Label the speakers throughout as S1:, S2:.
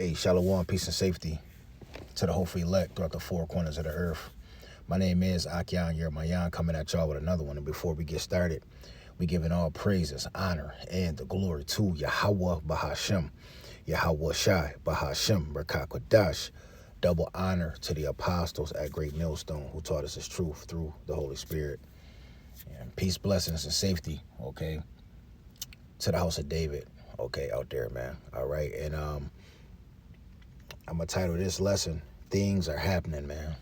S1: Hey, Shalom, peace and safety to the hopeful elect throughout the four corners of the earth. My name is Akyan Yermayan, coming at y'all with another one. And before we get started, we giving all praises, honor, and the glory to Yahweh Bahashem, Yahweh Shai Bahashem, Berkakwadash. Double honor to the apostles at Great Millstone who taught us his truth through the Holy Spirit. And peace, blessings, and safety, okay, to the house of David, okay, out there, man. All right, and I'm going to title this lesson, Things Are Happening, man.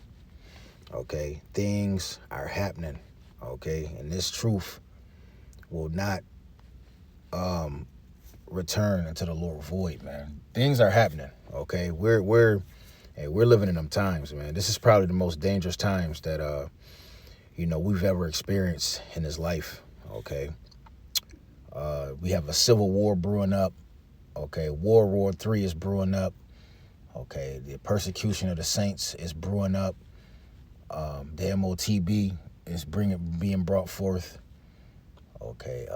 S1: Okay, things are happening, okay? And this truth will not return unto the Lord void, man. Things are happening, okay? We're living in them times, man. This is probably the most dangerous times that we've ever experienced in this life, okay? We have a civil war brewing up, okay? World War III is brewing up. Okay, the persecution of the saints is brewing up. The MOTB is being brought forth. Okay,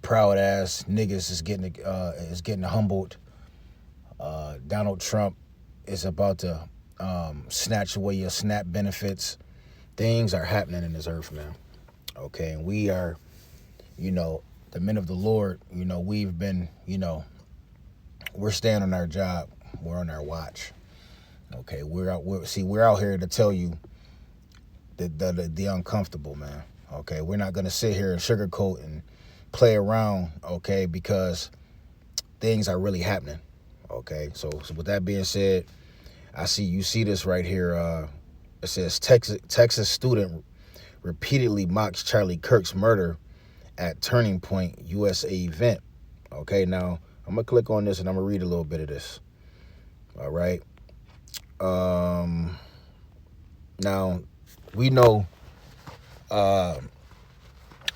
S1: proud ass niggas is getting humbled. Donald Trump is about to snatch away your SNAP benefits. Things are happening in this earth, man. Okay, and we are, the men of the Lord. We've been, we're staying on our job. We're on our watch. Okay, we're out here to tell you the uncomfortable, man. Okay, we're not gonna sit here and sugarcoat and play around. Okay, because things are really happening. Okay, so with that being said, you see this right here. It says Texas student repeatedly mocks Charlie Kirk's murder at Turning Point USA event. Okay, now I'm gonna click on this and I'm gonna read a little bit of this. All right. Now we know a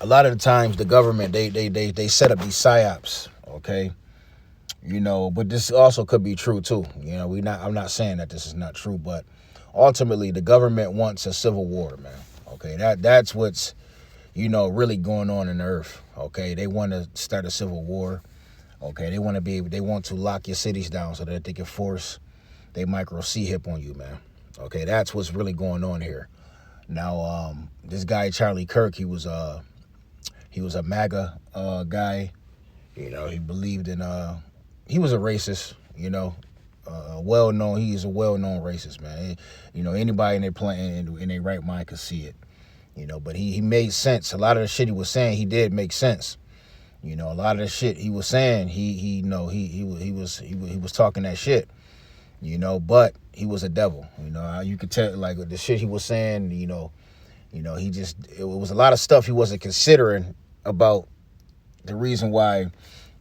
S1: lot of the times the government they set up these psyops, okay? But this also could be true too. I'm not saying that this is not true, but ultimately the government wants a civil war, man. Okay, that's what's really going on in the earth. Okay, they want to start a civil war. Okay, they want to lock your cities down so that they can force they micro C-hip on you, man. Okay, that's what's really going on here. Now, this guy Charlie Kirk, he was a MAGA guy. He believed in he was a racist. He's a well-known racist, man. Anybody in their right mind could see it. But he made sense. A lot of the shit he was saying, he did make sense. A lot of the shit he was saying, he was talking that shit. But he was a devil. You could tell, like, the shit he was saying. It was a lot of stuff he wasn't considering about the reason why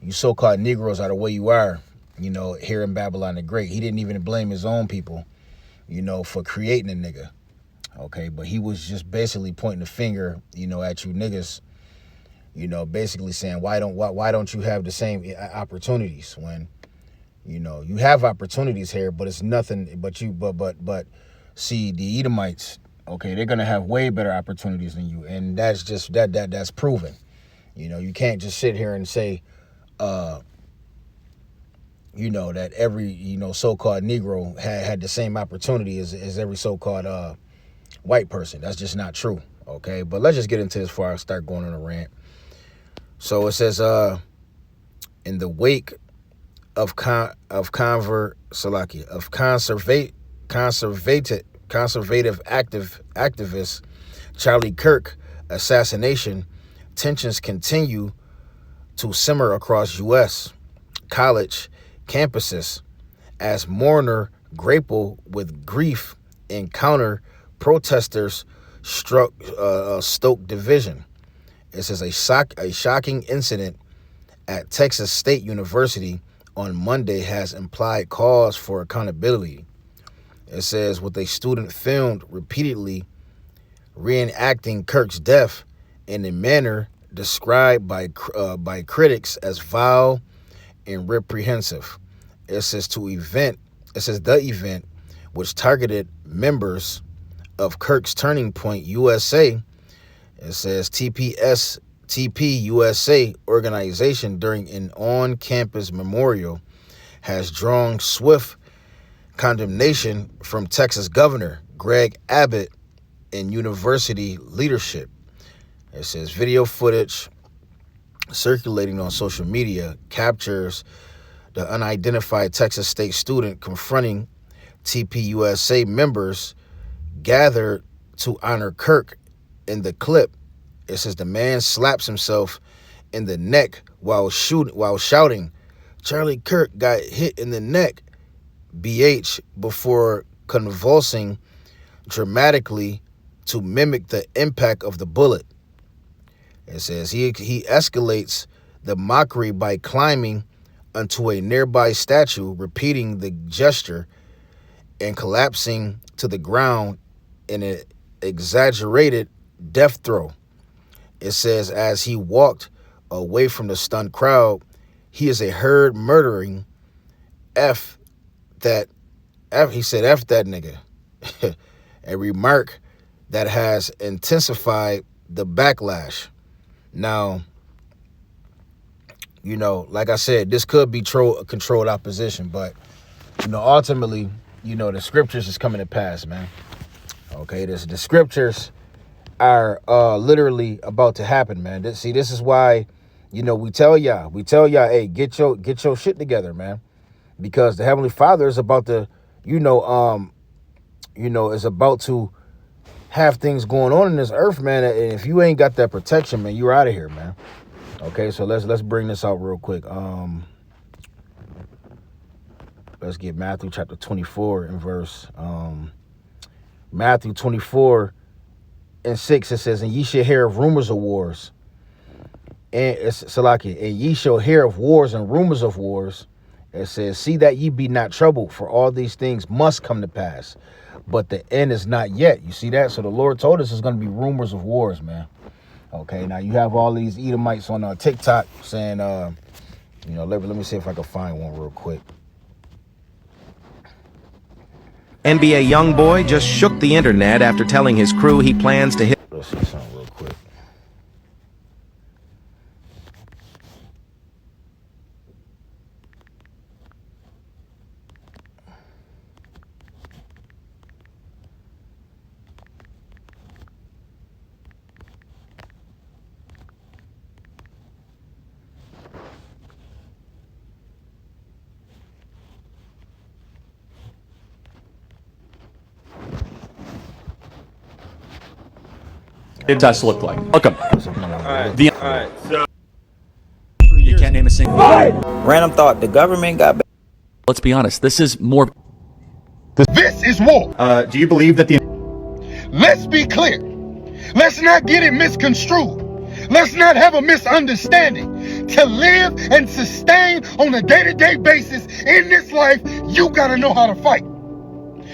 S1: you so-called Negroes are the way you are. Here in Babylon the Great, he didn't even blame his own people, for creating a nigga. Okay, but he was just basically pointing the finger, at you niggas. Basically saying, why don't you have the same opportunities when, you have opportunities here, but it's nothing but see the Edomites, okay, they're gonna have way better opportunities than you, and that's just that's proven. You can't just sit here and say, that every so-called Negro had the same opportunity as every so-called white person. That's just not true. Okay, but let's just get into this before I start going on a rant. So it says, in the wake of conservative activist Charlie Kirk assassination, tensions continue to simmer across U.S. college campuses as mourner grapple with grief and counter protesters stoke division. It says a shocking incident at Texas State University on Monday has implied cause for accountability. It says, with a student filmed repeatedly reenacting Kirk's death in a manner described by critics as vile and reprehensive. It says the event, which targeted members of Kirk's Turning Point USA, it says TP USA organization during an on-campus memorial, has drawn swift condemnation from Texas Governor Greg Abbott and university leadership. It says video footage circulating on social media captures the unidentified Texas State student confronting TPUSA members gathered to honor Kirk. In the clip, it says the man slaps himself in the neck while shouting, "Charlie Kirk got hit in the neck, BH," before convulsing dramatically to mimic the impact of the bullet. It says he escalates the mockery by climbing onto a nearby statue, repeating the gesture, and collapsing to the ground in an exaggerated death throw. It says as he walked away from the stunned crowd, he is a herd murdering he said F that nigga. A remark that has intensified the backlash. Now, you know, like I said, this could be controlled opposition, but, you know, ultimately, you know, the scriptures is coming to pass, man. Okay, the scriptures are literally about to happen, man. This is why, you know, we tell y'all, hey, get your shit together, man, because the Heavenly Father is about to, is about to have things going on in this earth, man. And if you ain't got that protection, man, you're out of here, man. Okay, so let's bring this out real quick. Let's get Matthew chapter 24 and verse Matthew 24 and 6. It says, "And ye shall hear of rumors of wars, and it's Salaki, and ye shall hear of wars and rumors of wars." It says, "See that ye be not troubled, for all these things must come to pass, but the end is not yet." You see that? So the Lord told us there's going to be rumors of wars, man. Okay, now you have all these Edomites on TikTok saying, let me see if I can find one real quick.
S2: NBA YoungBoy just shook the internet after telling his crew he plans to hit.
S1: Let's see something real quick.
S3: It does look like. Welcome.
S4: Alright, so
S3: You can't name a single.
S5: Random thought, the government got back.
S3: Let's be honest. This is more.
S6: This is war.
S3: Do you believe that the?
S6: Let's be clear. Let's not get it misconstrued. Let's not have a misunderstanding. To live and sustain on a day-to-day basis in this life, you gotta know how to fight.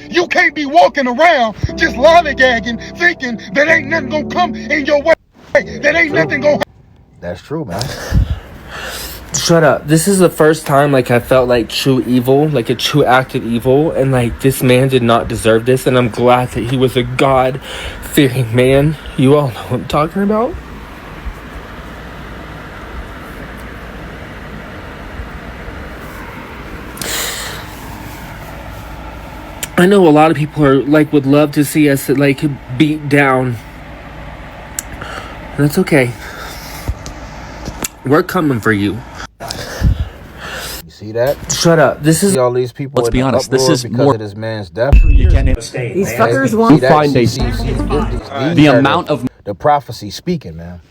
S6: You can't be walking around just lollygagging, thinking that ain't nothing gonna come in your way. That ain't nothing gonna.
S1: That's true, man.
S4: shut up. This is the first time like I felt like true evil, like a true act of evil, and like this man did not deserve this, and I'm glad that he was a God-fearing man. You all know what I'm talking about. I know a lot of people are like would love to see us like beat down. That's okay. We're coming for you.
S1: You see that?
S4: Shut up. This is
S1: all these people.
S3: Let's be honest. This is
S1: because
S3: more
S1: of this man's death.
S3: You can't name.
S7: These fuckers want
S3: The amount of
S1: the prophecy speaking, man.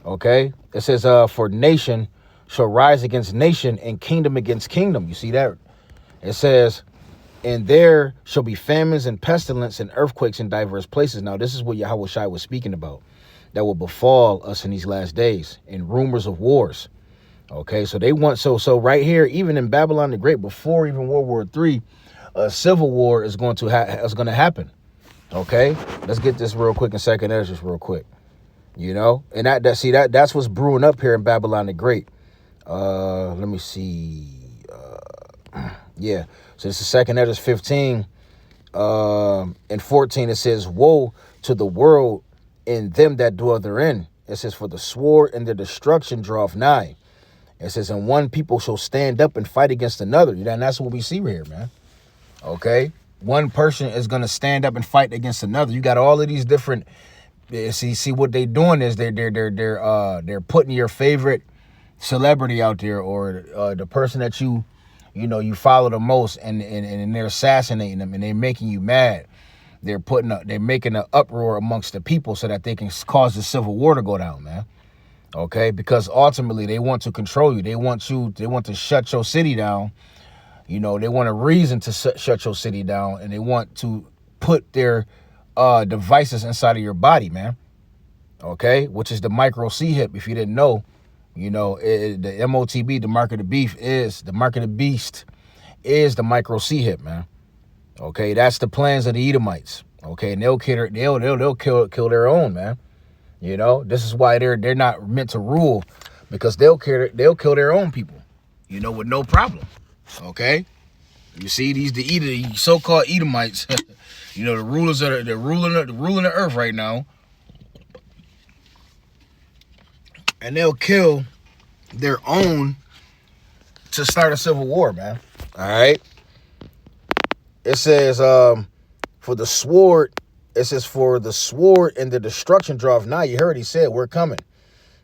S1: Okay, it says, "For nation shall rise against nation, and kingdom against kingdom." You see that? It says, "And there shall be famines and pestilence and earthquakes in diverse places." Now, this is what Yahweh Shai was speaking about, that will befall us in these last days, and rumors of wars. Okay, so they want so right here, even in Babylon the Great, before even World War III, a civil war is going to happen. Okay, let's get this real quick in Second Ezra, real quick. You know, and that's what's brewing up here in Babylon the Great. Let me see. Yeah, so this is Second Ezra 15 and 14. It says, "Woe to the world and them that dwell therein." It says, "For the sword and the destruction draweth nigh, It says, and one people shall stand up and fight against another. And that's what we see right here, man. Okay? One person is going to stand up and fight against another. You got all of these different, see what they doing is they're putting your favorite celebrity out there, or the person that you follow the most, and they're assassinating them, and they're making you mad. They're making an uproar amongst the people so that they can cause the civil war to go down, man. Okay, because ultimately they want to control you. They want to shut your city down. They want a reason to shut your city down, and they want to put their devices inside of your body, man. Okay, which is the micro C hip. If you didn't know, the MOTB, the mark of the beast, is the micro C hip, man. Okay, that's the plans of the Edomites. Okay, and they'll kill their own, man. This is why they're not meant to rule, because they'll kill their own people, with no problem. Okay, you see the so-called Edomites, the rulers they're ruling the earth right now, and they'll kill their own to start a civil war, man. All right. It says, for the sword and the destruction draweth nigh. You heard he said, we're coming.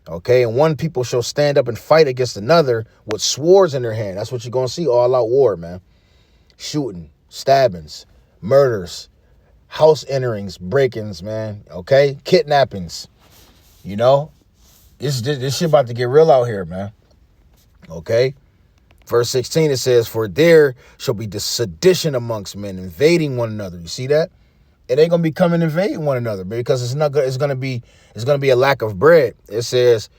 S1: Okay, and one people shall stand up and fight against another with swords in their hand. That's what you're going to see, all out war, man. Shooting, stabbings, murders, house enterings, break-ins, man. Okay, kidnappings. This shit about to get real out here, man. Okay. Verse 16, it says, for there shall be the sedition amongst men, invading one another. You see that? It ain't gonna be coming invading one another, because it's gonna be a lack of bread. It says,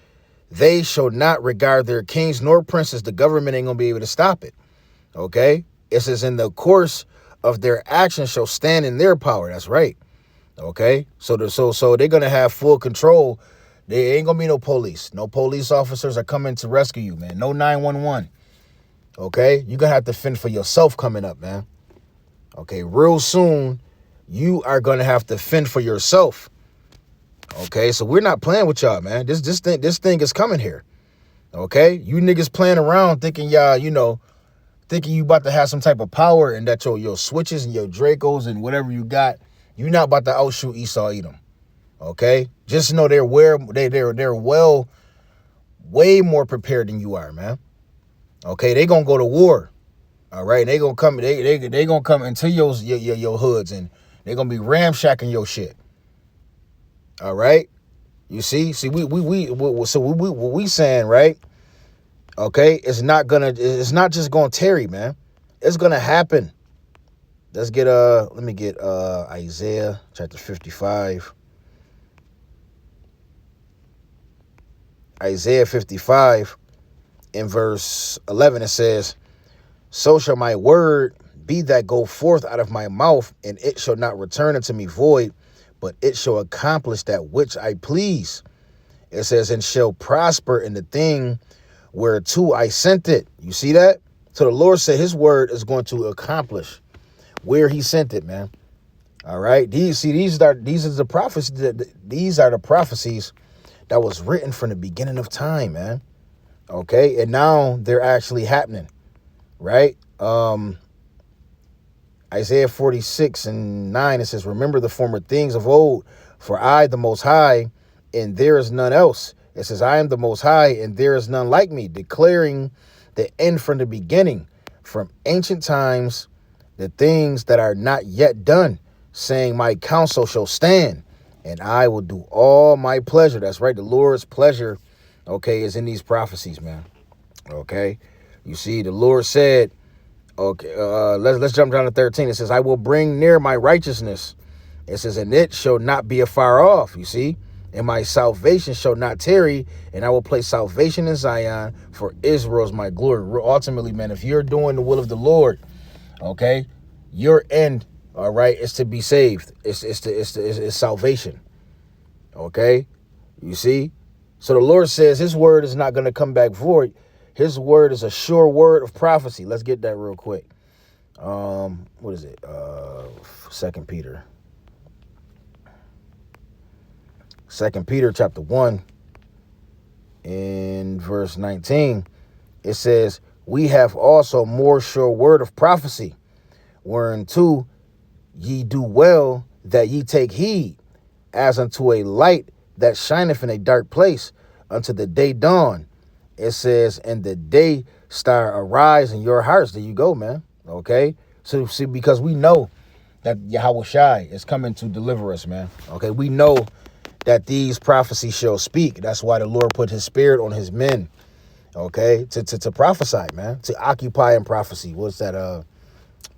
S1: they shall not regard their kings nor princes. The government ain't gonna be able to stop it. Okay? It says, in the course of their actions shall stand in their power. That's right. Okay? So they're gonna have full control. There ain't gonna be no police. No police officers are coming to rescue you, man. No 911. Okay, you're gonna have to fend for yourself coming up, man. Okay, real soon, you are gonna have to fend for yourself. Okay, so we're not playing with y'all, man. This thing is coming here. Okay, you niggas playing around thinking thinking you about to have some type of power, and that your switches and your Dracos and whatever you got, you're not about to outshoot Esau Edom. Okay, just know they're way more prepared than you are, man. Okay, they gonna go to war, all right. They gonna come. They gonna come into your hoods, and they gonna be ramshacking your shit. All right, you see, what we saying, right? Okay, it's not just gonna tarry, man. It's gonna happen. Let me get Isaiah chapter 55. Isaiah 55. In verse 11, it says, so shall my word be that go forth out of my mouth, and it shall not return unto me void, but it shall accomplish that which I please. It says, and shall prosper in the thing whereto I sent it. You see that? So the Lord said his word is going to accomplish where he sent it, man. All right. These are the prophecies that was written from the beginning of time, man. Okay, and now they're actually happening, right? Isaiah 46:9, it says, remember the former things of old, for I, the Most High, and there is none else. It says, I am the Most High, and there is none like me, declaring the end from the beginning, from ancient times, the things that are not yet done, saying, my counsel shall stand, and I will do all my pleasure. That's right, the Lord's pleasure, okay, is in these prophecies, man. Okay, you see, the Lord said, okay, let's jump down to 13. It says, I will bring near my righteousness. It says, and it shall not be afar off. You see, and my salvation shall not tarry, and I will place salvation in Zion, for Israel is my glory. Ultimately, man, if you're doing the will of the Lord, okay, your end, all right, is to be saved. It's salvation. Okay, you see. So the Lord says his word is not going to come back void. His word is a sure word of prophecy. Let's get that real quick. What is it? 2 Peter. 2 Peter chapter 1 in verse 19. it says, we have also more sure word of prophecy, whereunto ye do well that ye take heed, as unto a light that shineth in a dark place, unto the day dawn. It says, and the day star arise in your hearts. There you go, man. Okay? So see, because we know that Yahweh Shai is coming to deliver us, man. Okay? We know that these prophecies shall speak. That's why the Lord put his spirit on his men. Okay? To prophesy, man. To occupy in prophecy. What's that?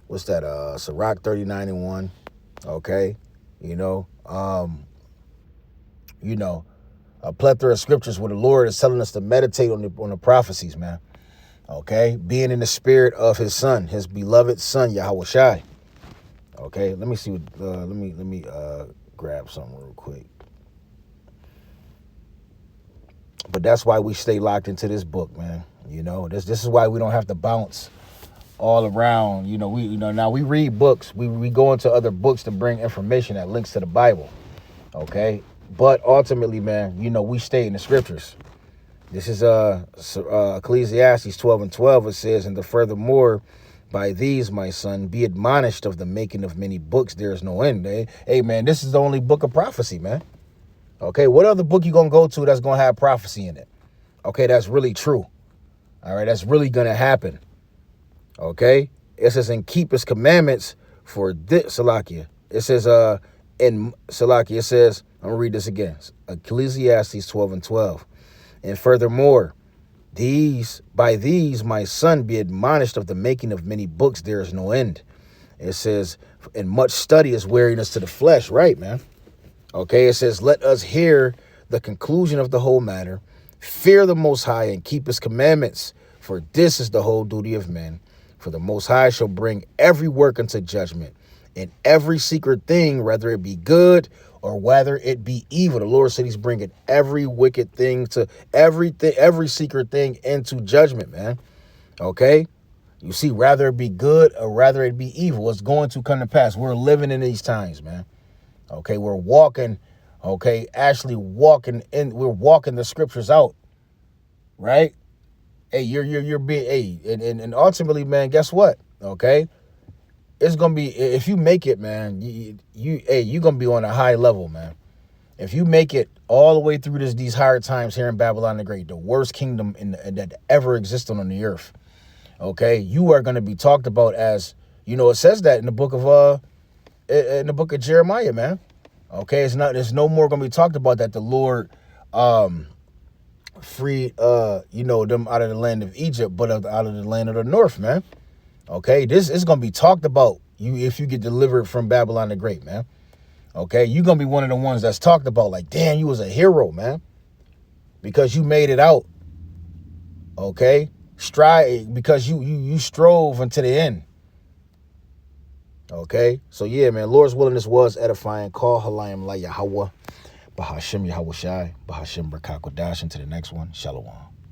S1: Sirach 39:1. Okay? A plethora of scriptures where the Lord is telling us to meditate on the prophecies, man. Okay, being in the spirit of his son, his beloved son, Yahweh Shai. Okay, let me see what, let me grab something real quick. But that's why we stay locked into this book, man. This is why we don't have to bounce all around. Now we read books. We go into other books to bring information that links to the Bible. Okay, but ultimately, man, we stay in the scriptures. This is Ecclesiastes 12:12. It says, and the furthermore, by these, my son, be admonished of the making of many books. There is no end. Hey, man, this is the only book of prophecy, man. Okay, what other book you gonna go to that's gonna have prophecy in it? Okay, that's really true. All right, that's really gonna happen. Okay, it says, and keep his commandments for this, Salakia. It says, in Salakia, it says, I'm gonna read this again. Ecclesiastes 12:12. And furthermore, by these, my son, be admonished of the making of many books. There is no end. It says, and much study is weariness to the flesh. Right, man. Okay, it says, let us hear the conclusion of the whole matter. Fear the Most High and keep his commandments. For this is the whole duty of men. For the Most High shall bring every work unto judgment, and every secret thing, whether it be good or whether it be evil. The Lord said he's bringing every wicked thing to every secret thing into judgment, man. Okay? You see, whether it be good or whether it be evil, it's going to come to pass. We're living in these times, man. Okay? We're walking, we're walking the scriptures out. Right? Hey, you're being, and ultimately, man, guess what? Okay? It's gonna be, if you make it, man, you're gonna be on a high level, man. If you make it all the way through these hard times here in Babylon the Great, the worst kingdom that ever existed on the earth, okay, you are gonna be talked about as, it says that in the book of Jeremiah, man. Okay, there's no more gonna be talked about that the Lord freed them out of the land of Egypt, but out of the land of the north, man. Okay, this is going to be talked about if you get delivered from Babylon the Great, man. Okay, you're going to be one of the ones that's talked about like, damn, you was a hero, man. Because you made it out. Okay, because you strove unto the end. Okay, so yeah, man, Lord's willingness was edifying. Call Halayim La Yahweh, Bahashim Yahweh Shai, Bahashim Barakat Kodash. Into the next one, Shalom.